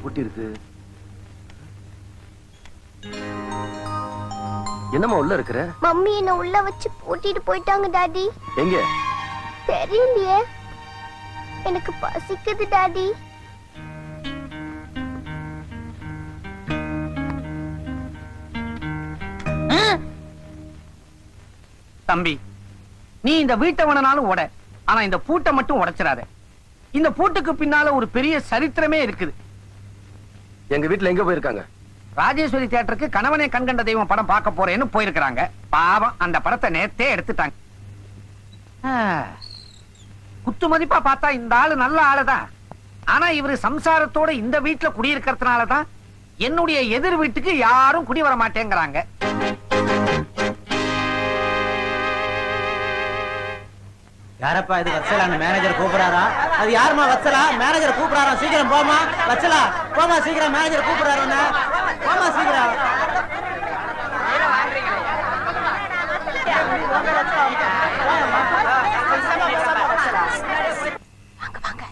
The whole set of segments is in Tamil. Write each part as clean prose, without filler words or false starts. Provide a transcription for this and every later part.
பூட்டி இருக்கு. என்னம்மா உள்ள இருக்கிற? மம்மி என்ன உள்ள வச்சு பூட்டிட்டு போயிட்டாங்க டாடி. எங்க? தெரியலையே. எனக்கு பசிக்குது டாடி. தம்பி, நீ இந்த வீட்டை வேணாலும் உட, ஆனா இந்த பூட்டை மட்டும் உடைச்சிடாத. இந்த பூட்டுக்கு பின்னால ஒரு பெரிய சரித்திரமே இருக்குது. எங்க வீட்டுல எங்க போயிருக்காங்க? ராஜேஸ்வரி தியேட்டருக்கு கணவனே கண்கண்ட தெய்வம் படம் பார்க்க போறேன்னு போயிருக்கிறாங்க. பாவம், அந்த படத்தை நேத்தே எடுத்துட்டாங்க. குத்து மதிப்பா பார்த்தா இந்த ஆளு நல்ல ஆளுதான். ஆனா இவரு சம்சாரத்தோட இந்த வீட்டுல குடியிருக்கிறதுனாலதான் என்னுடைய எதிர் வீட்டுக்கு யாரும் குடி வர மாட்டேங்கிறாங்க. யாரப்பா இது? வச்சலா, மேனேஜர் கூப்பிடாரா? அது யாருமா வச்சலா? மேனேஜர் கூப்பிடாரா, சீக்கிரம் போமா. வச்சலா போமா சீக்கிரம், மேனேஜர் கூப்பிடாரு. போமா சீக்கிரம். வாங்க வாங்க.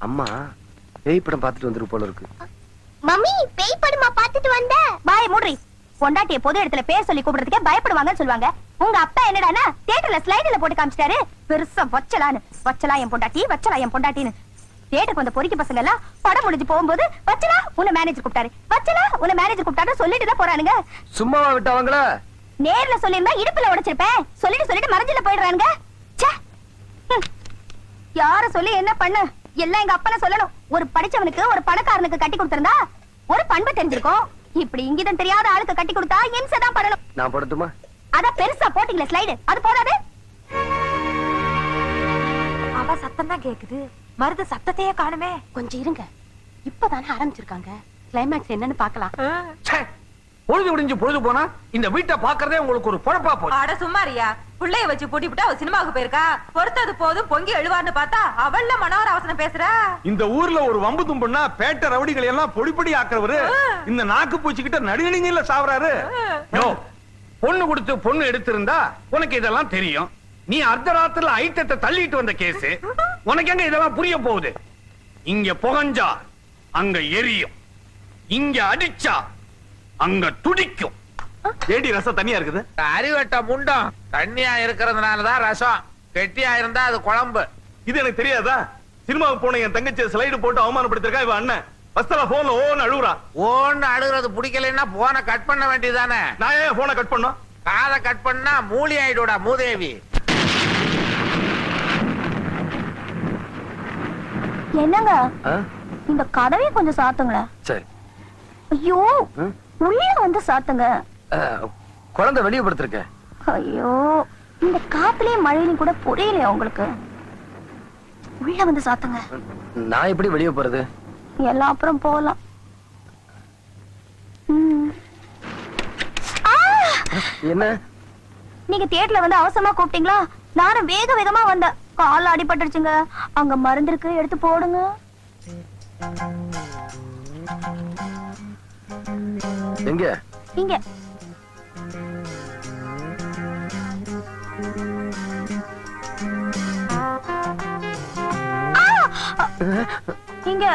அம்மா பேய் படம் பார்த்துட்டு வந்துரு போல இருக்கு. மம்மி பேய் படமா பார்த்துட்டு வந்த? பாய் மூடி. பொண்டாட்டிய பொது இடத்துல பேர் சொல்லி கூப்பிடுறதுக்கே பயப்படுவாங்கன்னு சொல்லுவாங்க. உங்க அப்பா என்னடானா தியேட்டர்ல ஸ்லைடுல போட்டு காமிச்சிட்டாரு. பெருசா வச்சலான்னு. வச்சலா என் பொண்டாட்டி, வச்சலா என் பொண்டாட்டின்னு. தியேட்டருக்கு வந்த பொறுக்கி பசங்க எல்லாம் படம் முடிஞ்சு போகும்போது வச்சலா உன்னை மேனேஜர் கூப்பிட்டாரு, வச்சலா உன்னை மேனேஜர் கூப்பிட்டாரு சொல்லிட்டு தான் போறானுங்க. சும்மாவா விட்டாங்களா? நேர்ல சொல்லிருந்தா இடுப்புல உடைச்சிருப்பேன். சொல்லிட்டு மறைஞ்சில போயிடுறானுங்க. யார சொல்லி என்ன பண்ண? எல்லாம் எங்க அப்பன சொல்லணும். ஒரு படிச்சவனுக்கு ஒரு பணக்காரனுக்கு கட்டி கொடுத்திருந்தா ஒரு பண்பு தெரிஞ்சிருக்கும். இப்படி இங்கிதம் தெரியாத ஆளுக்கு கட்டி கொடுத்தா இம்சை தான் பண்ணணும். நான் போடட்டுமா? அத பெருசா போட்டீங்களே ஸ்லைடு, அது போதாது? அவ சத்தம் தான் கேக்குது, மருது சத்தத்தையே காணுமே. கொஞ்சம் இருங்க, இப்பதானே ஆரம்பிச்சிருக்காங்க. கிளைமேக்ஸ் என்னன்னு பாக்கலாம். பொழுது விடிஞ்சு பொழுது போனா இந்த வீட்டை பாக்குறதே உங்களுக்கு ஒரு பொழப்பா போச்சு. அட சும்மாரியா, புள்ளைய வச்சு பூட்டி விட்டு அவ சினிமாவுக்கு போயிருக்கா. பொறுத்தது போதும் பொங்கி எழுவார்னு பார்த்தா அவள்ல மனோர அவசரம் பேசுறா. இந்த ஊர்ல ஒரு வம்பு தும்புன்னா பேட்ட ரவுடிகளை எல்லாம் பொடிப்படி ஆக்குறவரு இந்த நாக்கு பூச்சிக்கிட்ட நடுநடுங்கல சாவறாரு. பொண்ணு கொடுத்து பொண்ணு எடுத்திருந்தா உனக்கு இதெல்லாம் தெரியும். நீ அர்த்தராத்திரில ஐட்டத்தை தள்ளிட்டு வந்த கேஸ், உனக்கு எங்க இதெல்லாம் புரிய போகுது? இங்க புகஞ்சா அங்க எரியும், இங்க அடிச்சா அங்க துடிக்கும். ஏடி ரசம் தண்ணியா இருக்குது? அறிவட்ட முண்டம் தண்ணியா இருக்கிறதுனாலதான் ரசம், கெட்டியா இருந்தா அது குழம்பு. இது எனக்கு தெரியாதா? சினிமாவுக்கு போன என் தங்கச்சி ஸ்லைடு போட்டு அவமானப்படுத்திருக்கா இவ அண்ணன். வஸ்தலா போன்ல ஓன்னு அழுகுறா. ஓன்னு அழுகுறது பிடிக்கலன்னா போனை கட் பண்ண வேண்டியதானே. நான் ஏன் போனை கட் பண்ணோம்? காதை கட் பண்ணா மூலி ஆயிடுடா மூதேவி. என்னங்க இந்த கதவை கொஞ்சம் சாத்துங்களேன். சரி. ஐயோ, உள்ள வந்து சாத்துங்க. குழந்தை வெளியே படுத்திருக்க. ஐயோ, இந்த காத்துலயும் மழையிலும் கூட புரியலையா உங்களுக்கு? உள்ள வந்து சாத்துங்க. நான் எப்படி வெளியே போறது? எல்லாம் அப்புறம் போலாம். என்ன? நீங்க தியேட்டர்ல வந்து அவசரமா கூப்பிட்டீங்களா? நானும் வேக வேகமா வந்தேன். கால் அடிபட்டுருச்சுங்க. அங்க மருந்து இருக்கு, எடுத்து போடுங்க. எங்க? இங்க. இங்க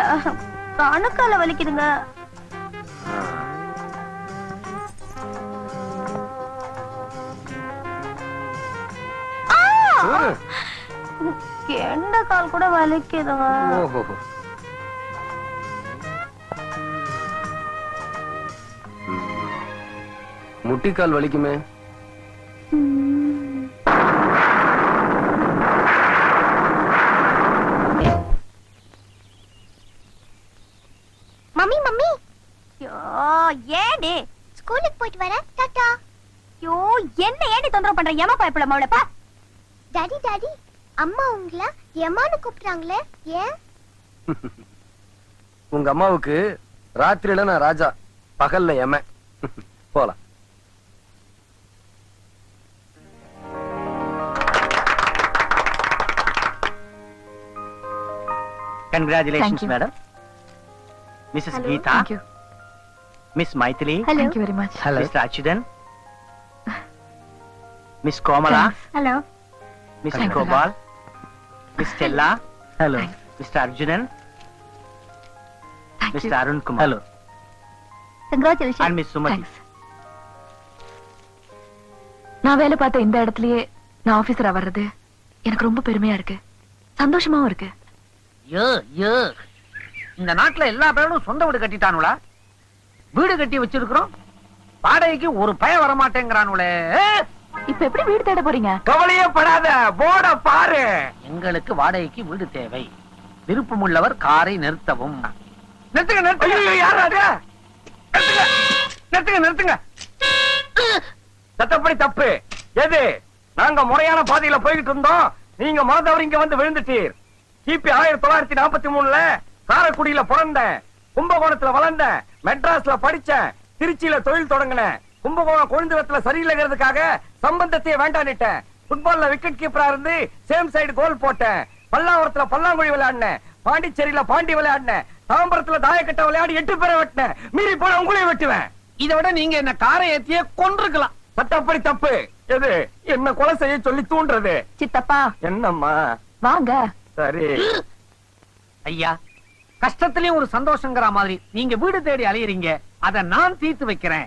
கணுக்கால வலிக்குதுங்க. கெண்ட கால் கூட வலிக்குதுங்க. முட்டிக்கால் வலிக்குமே. மம்மி மம்மி, ஏண்டி ஸ்கூலுக்கு போயிட்டு வரேன். டாடா. யோ, என்ன ஏண்டி தொந்தரவு பண்ற? ஏமா பயப்பட மாவளப்பா. டாடி டாடி, அம்மா உங்கள ஏமான்னு கூப்பிடுறாங்களே, ஏன்? உங்க அம்மாவுக்கு ராத்திரியில நான் ராஜா, பகல்ல ஏம. போலாம். Congratulations, madam. Mrs. Geeta. Thank you. Miss Maithili. Hello. Thank you very much. Hello. Mr. Achudan. Miss Komala, hello mister Gopal, miss Stella, hello, mister Arjunan, mister Arunkumar, hello, congratulation and miss Sumathi. நான் வேலை பார்த்த இந்த இடத்துலயே நான் ஆபீசரா வர்றது எனக்கு ரொம்ப பெருமையா இருக்கு, சந்தோஷமாவும் இருக்கு. இந்த நாட்டுல எல்லா பேரும் சொந்த வீடு கட்டிட்டானுங்களா? வீடு கட்டி வச்சிருக்கிறோம், வாடகைக்கு ஒரு பய வர மாட்டேங்கிறானுங்களே. இப்ப எப்படி வீடு தேட போறீங்க? கவலையே படாத, போட பாரு. எங்களுக்கு வாடகைக்கு வீடு தேவை, விருப்பமுள்ளவர் காரை நிறுத்தவும். நிறுத்துங்க நிறுத்துங்க. யாரா அது? நிறுத்துங்க நிறுத்துங்க. சட்டப்படி தப்பு. எது? நாங்க முறையான பாதையில போய்கிட்டு இருந்தோம், நீங்க மனதவர் இங்க வந்து விழுந்துட்டீர். கிபி 1943ல காரைக்குடியில பிறந்தேன், கும்பகோணத்துல வளர்ந்தேன், மெட்ராஸ்ல படிச்சேன், திருச்சியில தொழில் தொடங்கினேன். கும்பகோணம் கொழுந்துவத்துல சரியில்லைங்கிறதுக்காக சம்பந்தத்தையே வேண்டான்னுட்டேன். ஃபுட்பால்ல விக்கெட் கீப்பரா இருந்து சேம் சைடு கோல் போட்டேன். பல்லாவரத்துல பல்லாங்குழி விளையாடினேன், பாண்டிச்சேரியில பாண்டி விளையாடினேன், தாம்பரத்துல தாயக்கட்ட விளையாடி 8 பேரை வெட்டினேன். மீறி போல உங்களையும் வெட்டுவேன். இதை விட நீங்க என்ன காரை ஏத்தியே கொன்றிருக்கலாம். சட்டப்படி தப்பு. எது? என்ன கொலை செய்ய சொல்லி தூண்டுறது. சித்தப்பா என்னம்மா? வாங்க. சரி ஐயா, கஷ்டத்திலயும் ஒரு சந்தோஷங்கிற மாதிரி நீங்க வீடு தேடி அலையறீங்க, அத நான் தீர்த்து வைக்கிறேன்.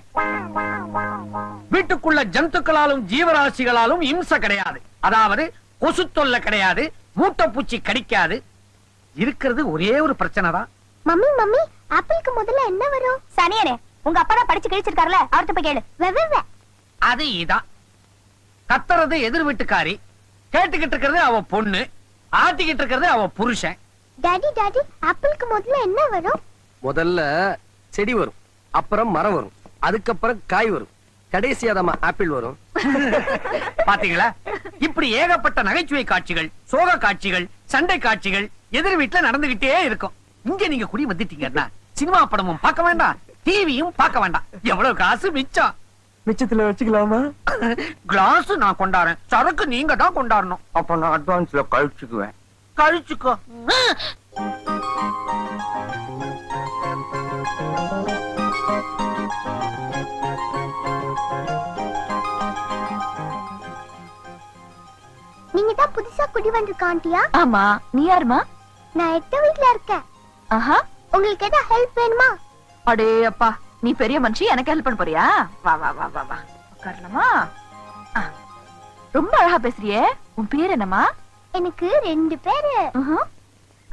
வீட்டுக்குள்ள ஜந்துக்களாலும் ஜீவராசிகளாலும் இம்சை கிடையாது, அதாவது கொசு தொல்லை கிடையாது, மூட்டைப்பூச்சி கடிக்காது. இருக்கிறது ஒரே ஒரு பிரச்சனை தான். மம்மி மம்மி ஆப்பிளுக்கு முதல்ல என்ன வரும்? சனியனே, உங்க அப்பா தான் படிச்சு கிழிச்சிருக்காருல, அவர்கிட்ட போய் கேளு. வெவ்வே அது இதான். கத்துறது எதிர் வீட்டுக்காரி, கேட்டுக்கிட்டு இருக்கிறது அவ பொண்ணு, ஆட்டிக்கிட்டு இருக்கிறது அவ புருஷன். டாடி டாடி ஆப்பிளுக்கு முதல்ல என்ன வரும்? முதல்ல செடி வரும், அப்புறம் மரம் வரும், அதுக்கப்புறம் காய் வரும், கடைசியா தான் ஆப்பிள் வரும். பாத்தீங்களா? இப்படி ஏகப்பட்ட நகைச்சுவை காட்சிகள், சோக காட்சிகள், சண்டை காட்சிகள் எதிர் வீட்டுல நடந்துகிட்டே இருக்கும். இங்க நீங்க குடி வந்துட்டீங்கன்னா சினிமா படமும் பார்க்க வேண்டாம், டிவியும் பார்க்க வேண்டாம். எவ்வளவு காசு மிச்சம். மிச்சத்துல வச்சுக்கலாமா? கிளாஸ் நான் கொண்டாடுறேன், சரக்கு நீங்க தான் கொண்டாடணும். அப்ப நான் அட்வான்ஸ்ல கழிச்சுக்குவேன். கழிச்சுக்கோ. நீங்க தான் புதுசா குடி வந்திருக்க ஆண்டியா? ஆமா, நீ யாருமா? நான் 8 வீட்ல இருக்கேன். ஆஹா, உங்களுக்கு ஏதாவது ஹெல்ப் வேணுமா? அடே அப்பா, நீ பெரிய மனுஷி, எனக்கு ஹெல்ப் பண்ண போறியா? வா வா வா வா வா, உட்காரலாமா? ரொம்ப அழகா பேசுறியே, உன் பேர் என்னம்மா? எனக்கு 2 பேரு.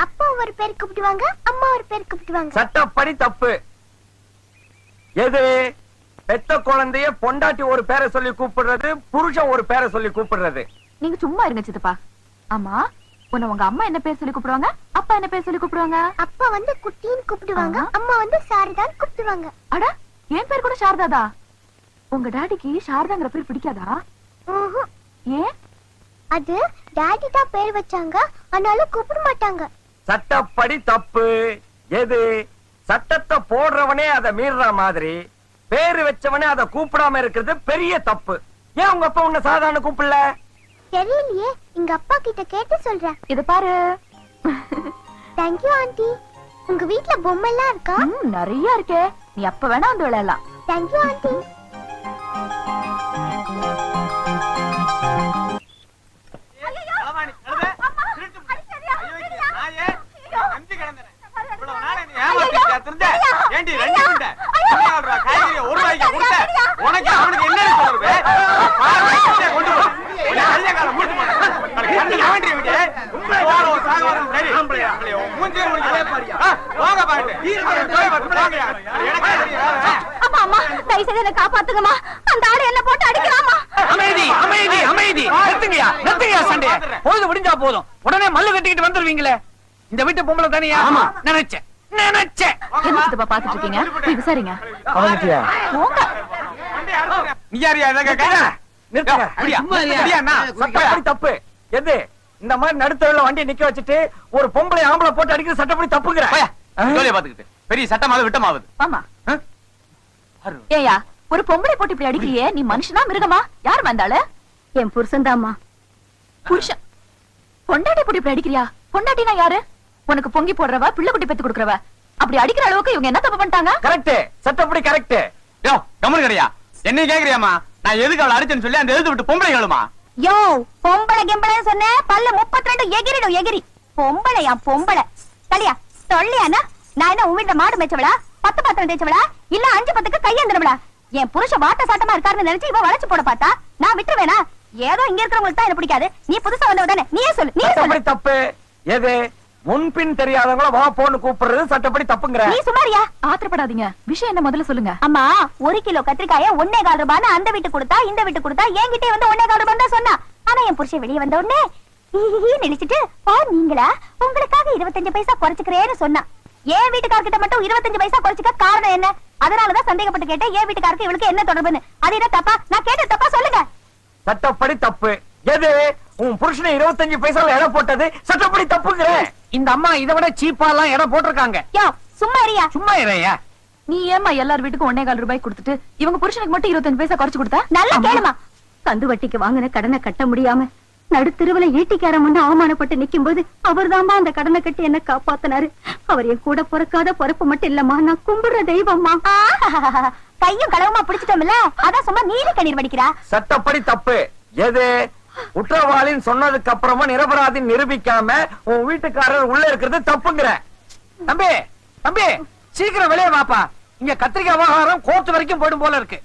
அப்பா ஒரு பேர் கூப்பிடுவாங்க, அம்மா ஒரு பேர் கூப்பிடுவாங்க. சட்டப்படி தப்பு. எது? பெத்த குழந்தைய பொண்டாட்டி ஒரு பேரை சொல்லி கூப்பிடுறது, புருஷன் ஒரு பேரை சொல்லி கூப்பிடுறது. நீங்க சும்மா இருங்க சித்தப்பா. ஆமா, உன்னை உங்க அம்மா என்ன பேர் சொல்லி கூப்பிடுவாங்க, அப்பா என்ன பேர் சொல்லி கூப்பிடுவாங்க? அப்பா வந்து குட்டின்னு கூப்பிடுவாங்க, அம்மா வந்து சாரதான்னு கூப்பிடுவாங்க. அட, என் பேர் கூட சாரதாதா? உங்க டாடிக்கு சாரதாங்கிற பேர் பிடிக்காதா? ஏன்? அது டாடி தான் பேர் வச்சாங்க, அதனால கூப்பிட மாட்டாங்க. சட்டப்படி தப்பு. எது? சட்டத்தை போடுறவனே அதை மீறுற மாதிரி பேரு வச்சவனே அதை கூப்பிடாம இருக்கிறது பெரிய தப்பு. ஏன் உங்க அப்பா உன்னை சாதாரண கூப்பிடல? தெரியலையே, எங்க அப்பா கிட்ட கேட்டு சொல்றேன். இத பாரு. Thank you aunty. உங்க வீட்ல பொம்மை எல்லாம் இருக்கா? நிறைய இருக்கே, நீ அப்ப வேணா வந்து விளையாடலாம். Thank you aunty. காப்பாத்துங்கம்மா, அந்த ஆளு என்ன போட்டு அடிக்கலாமா? அமைதி அமைதி அமைதி. நிறுத்துங்கயா நிறுத்துங்கயா சண்டைய. பொழுது விடிஞ்சா போதும், உடனே மல்லு கட்டிக்கிட்டு வந்துருவீங்களே. இந்த வீட்டு பொம்பளை தானியா? ஆமா, நினைச்சேன் நினைச்சேன். என்ன சித்தப்பா பாத்துட்டு இருக்கீங்க? போய் விசாரிங்க. அவங்கிட்டியா? போங்க. நீ யாரியா இதை கேட்க? நிறுத்துங்க. சட்டப்படி தப்பு. எது? இந்த மாதிரி நடுத்தருல வண்டியை நிக்க வச்சுட்டு ஒரு பொம்பளை ஆம்பளை போட்டு அடிக்கிற சட்டப்படி தப்புங்கிற. பாத்துக்கிட்டு பெரிய சட்டமாவது விட்டமாவது. ஆமா. ஏயா, ஒரு பொம்பளை போட்டு இப்படி அடிக்கிறியே, நீ மனுஷனா மிருகமா? யார் வந்தாளு? என் புருஷன் தாம்மா. புருஷன்? பொண்டாட்டி போட்டு இப்படி அடிக்கிறியா? பொண்டாட்டினா யாரு? உனக்கு பொங்கி போடுறவ, பிள்ளை குட்டி பெத்து கொடுக்கறவ. அப்படி அடிக்கிற அளவுக்கு இவங்க என்ன தப்பு பண்ணிட்டாங்க? கரெக்ட், சட்டப்படி கரெக்ட். யோ கம்முனு கடையா, என்னைய கேக்குறியாமா? நான் எதுக்கு அவளை அடிச்சேன்னு சொல்லி அந்த எழுத்து விட்டு பொம்பளை கேளுமா. யோ பொம்பளை கெம்பளைன்னு சொன்ன பல்ல 32 எகிரிடும் எகிரி. பொம்பளையா பொம்பளை தலியா சொல்லியானா? நான் என்ன உன் வீட்டுல மாடு மேய்ச்சவளா, 10 பாத்திரம் தேய்ச்சவளா, இல்ல 5 10க்கு கையேந்திரவளா? என் புருஷன் வாட்ட சாட்டமா இருக்காருன்னு நினைச்சு இவ வளைச்சு போட பார்த்தா நான் விட்டுருவேனா? ஏதோ இங்க இருக்கிறவங்களுக்கு தான் எனக்கு பிடிக்காது. நீ புதுசா வந்தவ தானே, நீயே சொல்லு நீயே சொல்லு. சட்டப்படி தப்பு. எது முன்பின் தெரியாதவங்கள வா போன்னு கூப்பிடுறது சட்டப்படி தப்புங்கற. நீ சுமாரியா? ஆத்திரப்படாதீங்க, விஷயம் என்ன முதல்ல சொல்லுங்க. அம்மா 1 கிலோ கத்திரிக்காய 1.25 ரூபான்னு அந்த வீட்டு கொடுத்தா இந்த வீட்டு கொடுத்தா என்கிட்டே வந்து 1.25 ரூபான்னு தான் சொன்னா. ஆனா என் புருஷன் வெளியே வந்த உடனே நினைச்சிட்டு நீங்களா உங்களுக்காக 25 பைசா குறைச்சுக்கிறேன்னு சொன்னா. என் வீட்டுக்காரர்கிட்ட மட்டும் 25 பைசா குறைச்சுக்க காரணம் என்ன? அதனாலதான் சந்தேகப்பட்டு கேட்டேன் என் வீட்டுக்காருக்கு இவளுக்கு என்ன தொடர்புன்னு. அது என்ன தப்பா? நான் கேட்ட தப்பா சொல்லுங்க. சட்டப்படி தப்பு. எது உன் புருஷனை 25 பைசால எடை போட்டது சட்டப்படி தப்புங்கற. இந்த அம்மா இதை விட சீப்பா எல்லாம் எடை போட்டிருக்காங்க. யோ சும்மா இரியா. சும்மா இறையா. நீ ஏமா எல்லார் வீட்டுக்கும் 1.25 ரூபாய் கொடுத்துட்டு இவங்க புருஷனுக்கு மட்டும் 25 பைசா குறைச்சு கொடுத்தா? நல்லா கேளுமா. கந்து வட்டிக்கு வாங்கின கடனை கட்ட முடியாம நடுத்தெருவுல ஈட்டிக்காரன் வந்து அவமானப்பட்டு நிக்கும் போது அவர்தான்பா அந்த கடனை கட்டி என்ன காப்பாத்தினாரு. அவர் என் கூட பிறக்காத பிறப்பு மட்டும் இல்லம்மா, நான் கும்பிடுற தெய்வம்மா. கையும் களவுமா பிடிச்சிட்டோம்ல, அதான் சும்மா நீலி கண்ணீர் வடிக்கிறா. சட்டப்படி தப்பு. எது குற்றவாளின்னு சொன்னதுக்கு அப்புறமா நிரபராதி நிரூபிக்காம உன் வீட்டுக்காரர் உள்ள இருக்கிறது தப்புங்கற. தம்பி தம்பி சீக்கிரம் வெளியே வாப்பா. இங்க கத்திரிக்காய் விவகாரம் கோர்ட் வரைக்கும் போயிடும் போல இருக்கு.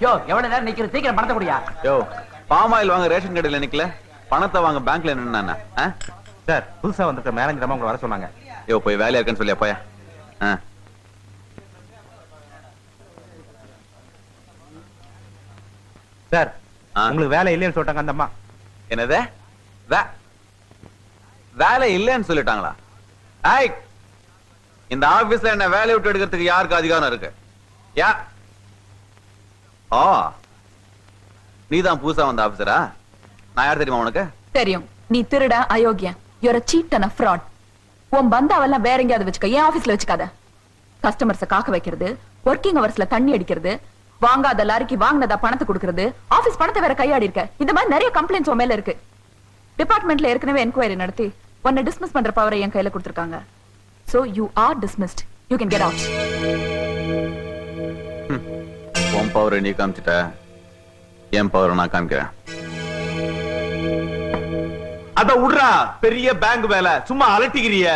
யோ எவ்வளவு நேரம் நிக்கிற, சீக்கிரம் பணத்தை குடியா. யோ பாம் ஆயில் வாங்க ரேஷன் கடையில நிக்கல, பணத்தை வாங்க பேங்க்ல நின்னா. சார் புதுசா வந்துட்ட மேனேஜர் அம்மா உங்களை வர சொன்னாங்க. யோ போய் வேலையா இருக்குன்னு சொல்லியா போயா. சார் உங்களுக்கு வேலை இல்லைன்னு சொல்லிட்டாங்க அந்த அம்மா. என்னது வேலை இல்லைன்னு சொல்லிட்டாங்களா? ஐய் இந்த ஆபீஸ்ல என்ன வேலையை விட்டு எடுக்கிறதுக்கு யாருக்கு அதிகாரம் இருக்கு? யா நீதான் புதுசா வந்த ஆபீசரா? நான் யார் தெரியுமா உனக்கு? தெரியும், நீ திருட அயோக்கியன். you're a cheat and a fraud. உன் பந்தாவெல்லாம் வேற எங்கயாவது வச்சுக்க, ஏன் ஆபீஸ்ல வச்சுக்காத. கஸ்டமர்ஸ காக்க வைக்கிறது, ஒர்க்கிங் அவர்ஸ்ல தண்ணி அடிக்கிறது, வாங்காத லாரிக்கு வாங்கினதா பணத்தை கொடுக்கிறது, ஆபீஸ் பணத்தை வேற கையாடி இருக்க. இந்த மாதிரி நிறைய கம்ப்ளைண்ட்ஸ் உன் மேல இருக்கு. டிபார்ட்மெண்ட்ல ஏற்கனவே என்கொயரி நடத்தி உன்னை டிஸ்மிஸ் பண்ற பவரை என் கையில கொடுத்திருக்காங்க. So you are dismissed. You can get out. உன் பவரை நீ காமிச்சிட்ட, என் பவரை நான் காமிக்கிறேன். அத விடுறா, பெரிய பேங்க் வேலை சும்மா அலட்டிக்கிறிய.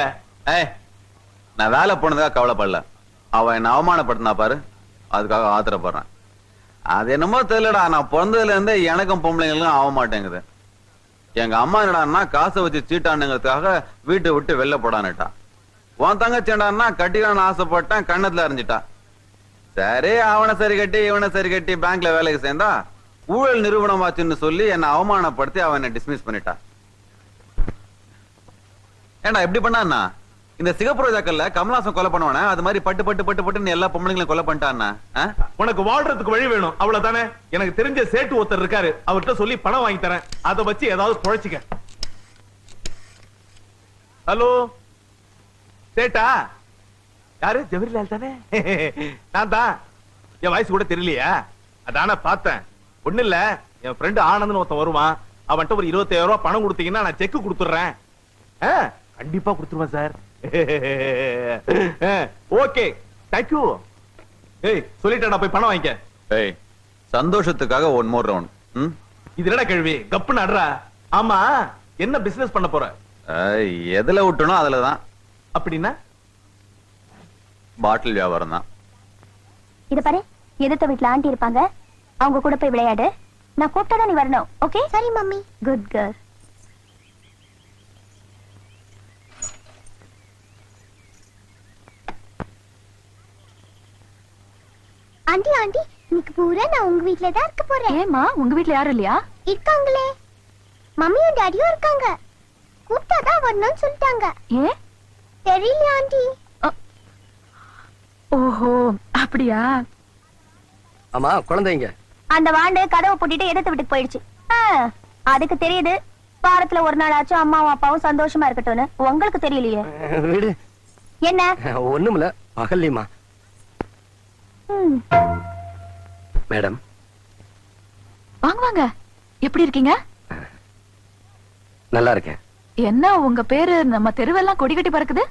நான் வேலை போனதுக்காக கவலைப்படல, அவ என்ன அவமானப்படுத்தினா பாரு, அதுக்காக ஆத்திரப்படுறேன். அது என்னமோ தெரியலடா, நான் பிறந்ததுல இருந்தே எனக்கும் பொம்பளைங்களுக்கும் ஆக மாட்டேங்குது. எங்க அம்மா என்னடான்னா காசை வச்சு சீட்டானுங்கிறதுக்காக வீட்டை விட்டு வெளில போடான்னுட்டா. உன் தங்கச்சேண்டான்னா கட்டிக்கணும்னு ஆசைப்பட்டேன், கண்ணத்துல அறிஞ்சிட்டா. சரி அவனை சரி கட்டி இவனை சரி கட்டி பேங்க்ல வேலைக்கு சேர்ந்தா ஊழல் நிறுவனமாச்சுன்னு சொல்லி என்ன அவமானப்படுத்தி அவனை டிஸ்மிஸ் பண்ணிட்டா. ஏண்டா எப்படி பண்ணா? இந்த சிகப்பு ரோஜாக்கள்ல கமலாசம் கொலை பண்ணுவானே அது மாதிரி பட்டு பட்டு பட்டு பட்டு எல்லா பொம்பளைங்களையும் கொலை பண்ணிட்டான்னா? உனக்கு வாழ்றதுக்கு வழி வேணும் அவ்வளவுதானே. எனக்கு தெரிஞ்ச சேட்டு ஒருத்தர் இருக்காரு, அவர்கிட்ட சொல்லி பணம் வாங்கி தரேன், அதை வச்சு ஏதாவது பொழைச்சிக்க. ஹலோ சேட்டா, யாரு? ஜவஹர்லால் தானே? நான் தான். என் வயசு கூட தெரியலையா? அதான பார்த்தேன். ஒண்ணு இல்ல, என் ஃப்ரெண்டு ஆனந்த்னு ஒருத்தன் வருவான், அவன்கிட்ட ஒரு 25,000 ரூபாய் பணம் கொடுத்தீங்கன்னா நான் செக் கொடுத்துடுறேன். கண்டிப்பா கொடுத்துருவேன் சார். Okay thank you. ஏய் சொல்லிட்டேன், போய் பணம் வாங்கிக்க. ஏய் சந்தோஷத்துக்காக ஒன் மோர் ரவுண்ட். இது என்னடா கேள்வி, கப்புன்னு அட்றா. ஆமா என்ன பிசினஸ் பண்ண போற? எதுல விட்டனோ அதுலதான். அப்படின்னா பாட்டில் வியாபாரம் தான். இத பாரு, எதிர்த்த வீட்டுல ஆண்டி இருப்பாங்க, அவங்க கூட போய் விளையாடு. நான் கூப்பிட்டா நீ வரணும். ஓகே? சரி mummy. Good girl. Aunty aunty இன்னைக்கு பூரா நான் உங்க வீட்ல தான் இருக்க போறேன். ஏமா உங்க வீட்ல யாரும் இல்லையா? இருக்காங்களே, மம்மியும் டாடியும் இருக்காங்க. கூப்பிட்டாதான் வரணும்னு சொல்லிட்டாங்க. ஏன் தெரியல ஆண்டி. ஓஹோ அப்படியா? ஆமா குழந்தைங்க அந்த வாண்டு கதவை பூட்டிட்டு எதிர்த்து வீட்டுக்கு போயிடுச்சு. அதுக்கு தெரியுது வாரத்துல ஒரு நாள் ஆச்சும் அம்மாவும் அப்பாவும் சந்தோஷமா இருக்கட்டும்னு. உங்களுக்கு தெரியலையே. வீடு என்ன? ஒண்ணுமில்ல, பகல்லியம்மா. மேடம் வாங்க வாங்க. எப்படி இருக்கீங்க? நல்லா இருக்கேன். என்ன உங்க பேரு நம்ம தெருவெல்லாம் கொடி கட்டி பறக்குது?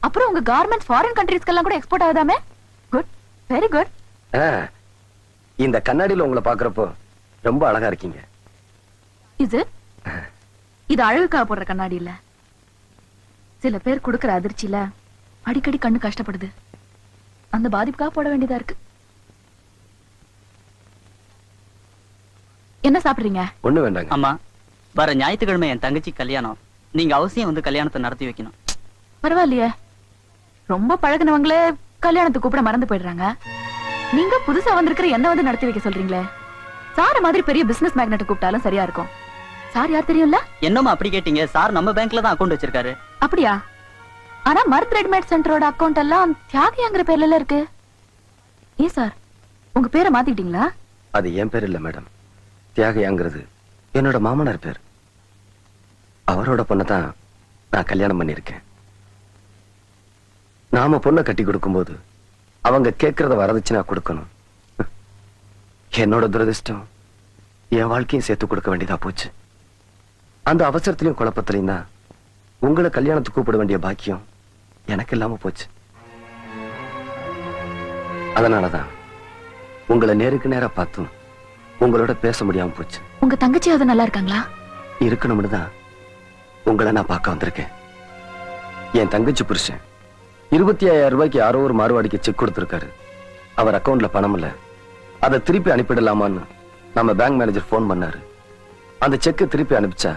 அப்புறம் உங்க கார்மெண்ட்ஸ் ஃபாரின் கண்ட்ரீஸ்க்கெல்லாம் கூட எக்ஸ்போர்ட் ஆகுதாமே? Good, very good. இந்த கண்ணாடியில உங்களை பாக்குறப்போ ரொம்ப அழகா இருக்கீங்க. இது அழகுக்காக போடுற கண்ணாடி இல்ல. சில பேர் கொடுக்கிற அதிர்ச்சியில அடிக்கடி கண்ணு கஷ்டப்படுது. அந்த பாதிப்புக்காக போட வேண்டியதா இருக்கு. என்ன சாப்பிடுறீங்க? ஒண்ணு வேண்டாங்க. அம்மா, வர ஞாயிற்றுக்கிழமை என் தங்கச்சி கல்யாணம். நீங்க அவசியம் வந்து கல்யாணத்தை நடத்தி வைக்கணும். பரவாயில்லையே, ரொம்ப பழகினவங்களே கல்யாணத்துக்கு கூப்பிட மறந்து போயிடுறாங்க. நீங்க புதுசா வந்திருக்கிற என்ன வந்து நடத்தி வைக்க சொல்றீங்களே? சார மாதிரி பெரிய பிசினஸ் மேக்னெட் கூப்பிட்டாலும் சரியா இருக்கும். சார் யார் தெரியும்ல? என்னம்மா அப்படி கேட்டீங்க? சார் நம்ம பேங்க்ல தான் அக்கவுண்ட் வச்சிருக்காரு. அப்படியா? ஆனா மர்த் ரெடிமேட் சென்டரோட அக்கவுண்ட் எல்லாம் தியாகிங்கிற பேர்ல இருக்கு. ஏன் சார் உங்க பேரை மாத்திட்டீங்களா? அது என் பேர் இல்ல மேடம். தியாகியாங்கிறது என்னோட மாமனார் பேர். அவரோட பொண்ணை தான் நான் கல்யாணம் பண்ணிருக்கேன். நாம பொண்ணை கட்டி கொடுக்கும்போது அவங்க கேட்கறத வரதுச்சு நான் கொடுக்கணும். என்னோட துரதிர்ஷ்டம் என் வாழ்க்கையும் சேர்த்து கொடுக்க வேண்டியதா போச்சு. அந்த அவசரத்திலையும் குழப்பத்திலையும் தான் உங்களை கல்யாணத்துக்கு கூப்பிட வேண்டிய பாக்கியம் எனக்கு இல்லாம போச்சு. அதனாலதான் உங்களை நேருக்கு நேரா பார்த்தும் உங்களோட பேச முடியாம போச்சு. உங்க தங்கச்சியாவது நல்லா இருக்காங்களா? இருக்கணும்னு தான் உங்களை நான் பார்க்க வந்திருக்கேன். என் தங்கச்சி புருஷன் 25,000 ரூபாய்க்கு யாரோ ஒரு மார்வாடிக்கு செக் கொடுத்திருக்காரு. அவர் அக்கவுண்ட்ல பணம் இல்ல. அதை திருப்பி அனுப்பிடலாமான்னு நம்ம பேங்க் மேனேஜர் போன் பண்ணாரு. அந்த செக்கை திருப்பி அனுப்பிச்சா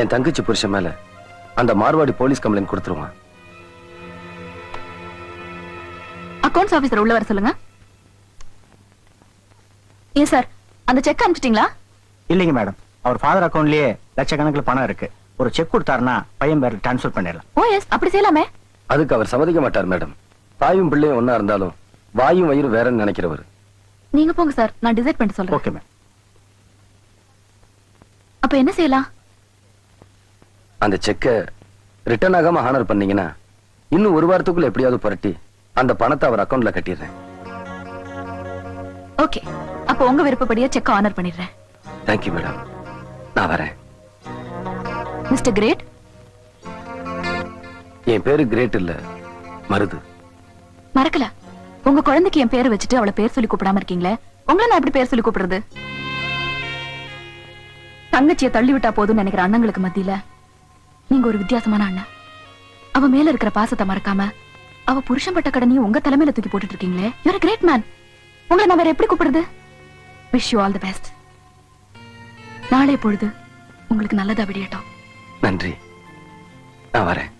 என் தங்கச்சி புருஷன் மேல அந்த மார்வாடி போலீஸ் கம்ப்ளைண்ட் கொடுத்துருவான். அக்கவுண்ட்ஸ் ஆபீசர் உள்ள வர சொல்லுங்க. ஏன் சார் அந்த செக் அனுப்பிச்சிட்டீங்களா? இல்லைங்க மேடம், அவர் ஃபாதர் அக்கவுண்ட்லயே லட்சக்கணக்கில் பணம் இருக்கு. ஒரு செக் கொடுத்தாருன்னா பையன் பேருக்கு ட்ரான்ஸ்ஃபர் பண்ணிடலாம். ஓ எஸ், அப்படி செய்யலாமே. அதுக்கு அவர் சம்மதிக்க மாட்டார் மேடம். தாயும் பிள்ளையும் ஒன்னா இருந்தாலும் வாயும் வயிறு வேறன்னு நினைக்கிறவர். நீங்க போங்க சார், நான் டிசைட் பண்ணிட்டு சொல்றேன். Okay ma'am. அப்ப என்ன செய்யலாம்? அந்த செக்கை ரிட்டர்ன் ஆகாம ஹானர் பண்ணீங்கன்னா இன்னும் ஒரு வாரத்துக்குள்ள எப்படியாவது புரட்டி அந்த பணத்தை அவர் அக்கவுண்ட்ல கட்டிடுறேன். ஓகே, அப்ப உங்க விருப்பப்படியே செக் ஆனர் பண்ணிடுறேன். தேங்க்யூ மேடம், நான் வரேன். Mister great. என் பேரு கிரேட் இல்ல, மருது. மறக்கல, உங்க குழந்தைக்கு என் பேரை வச்சுட்டு அவளை பேர் சொல்லி கூப்பிடாம இருக்கீங்களே, உங்களை நான் எப்படி பேர் சொல்லி கூப்பிடுறது? தங்கச்சியை தள்ளி விட்டா போதும்னு நினைக்கிற அண்ணங்களுக்கு மத்தியில நீங்க ஒரு வித்தியாசமான அண்ணன். அவ மேல இருக்கிற பாசத்தை மறக்காம அவ புருஷன் பட்ட கடனையும் உங்க தலைமையில தூக்கி போட்டுட்டு இருக்கீங்களே. You're a great man. உங்களை நான் வேற எப்படி கூப்பிடுறது? Wish you all the best. நாளை பொழுது உங்களுக்கு நல்லதா விடியட்டும். நன்றி, நான் வரேன்.